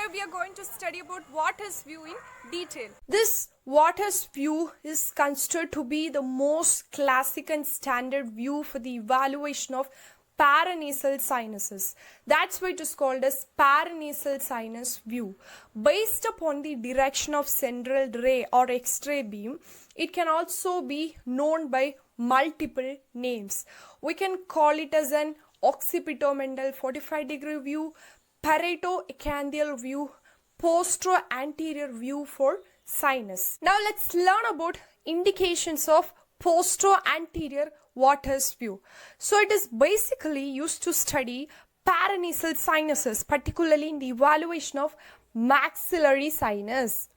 Here we are going to study about Waters view in detail. This Waters view is considered to be the most classic and standard view for the evaluation of paranasal sinuses. That's why it is called as paranasal sinus view. Based upon the direction of central ray or X-ray beam, it can also be known by multiple names. We can call it as an occipitomental 45-degree view, Pareto-eccantheal view, postero-anterior view for sinus. Now let's learn about indications of postero-anterior Waters view. So it is basically used to study paranasal sinuses, particularly in the evaluation of maxillary sinus.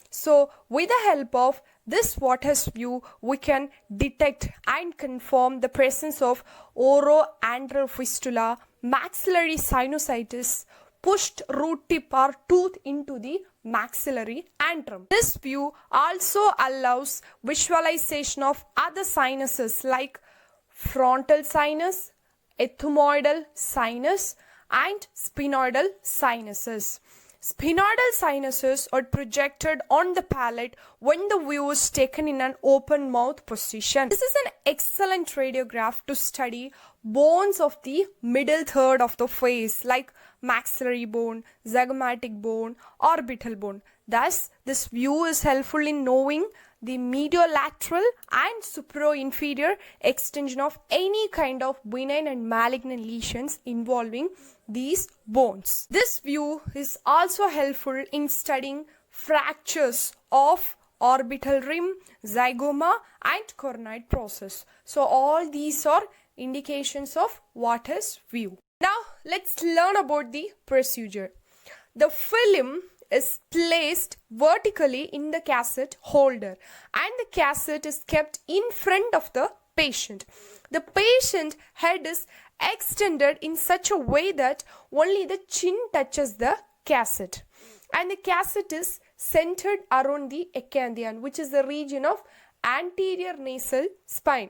So with the help of this Waters view, we can detect and confirm the presence of oroantral fistula, maxillary sinusitis, pushed root tip or tooth into the maxillary antrum. This view also allows visualization of other sinuses like frontal sinus, ethmoidal sinus, and sphenoidal sinuses. Sphenoidal sinuses are projected on the palate when the view is taken in an open mouth position. This is an excellent radiograph to study bones of the middle third of the face like maxillary bone, zygomatic bone, orbital bone. Thus, this view is helpful in knowing the mediolateral and supero-inferior extension of any kind of benign and malignant lesions involving these bones. This view is also helpful in studying fractures of orbital rim, zygoma, and coronoid process. So all these are indications of Waters view. Now let's learn about the procedure. The film is placed vertically in the cassette holder and the cassette is kept in front of the patient. The patient head is extended in such a way that only the chin touches the cassette, and the cassette is centered around the eccantheon, which is the region of anterior nasal spine,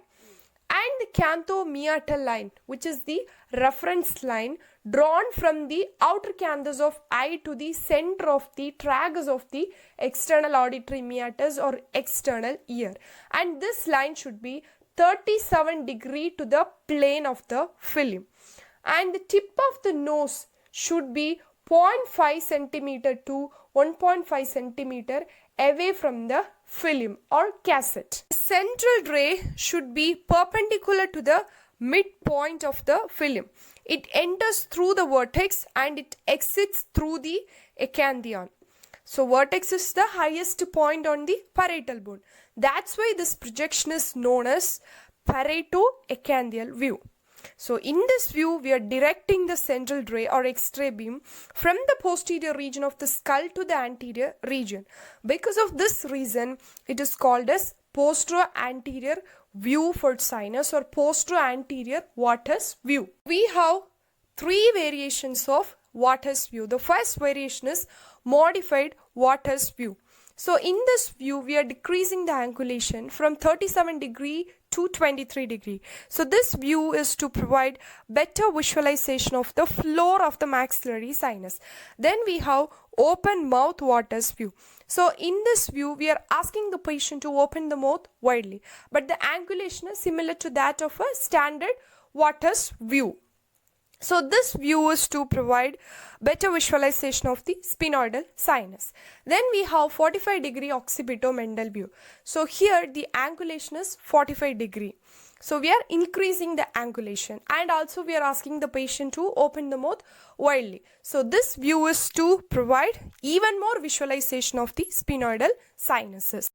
and the canthomyatal line, which is the reference line drawn from the outer canthus of eye to the center of the tragus of the external auditory meatus or external ear, and this line should be 37 degree to the plane of the film, and the tip of the nose should be 0.5 centimeter to 1.5 centimeter away from the film or cassette. The central ray should be perpendicular to the midpoint of the film. It enters through the vertex and it exits through the eccantheon. So vertex is the highest point on the parietal bone. That's why this projection is known as Pareto-eccantheal view. So in this view, we are directing the central ray or X-ray beam from the posterior region of the skull to the anterior region. Because of this reason, it is called as postero-anterior view for sinus or postero-anterior Waters view. We have three variations of Waters view. The first variation is modified Waters view. So in this view, we are decreasing the angulation from 37 degree to 23 degree. So this view is to provide better visualization of the floor of the maxillary sinus. Then we have open mouth Waters view. So in this view, we are asking the patient to open the mouth widely, but the angulation is similar to that of a standard Waters view. So this view is to provide better visualization of the sphenoidal sinus. Then we have 45 degree occipitomental view. So here the angulation is 45 degree. So we are increasing the angulation and also we are asking the patient to open the mouth widely. So this view is to provide even more visualization of the sphenoidal sinuses.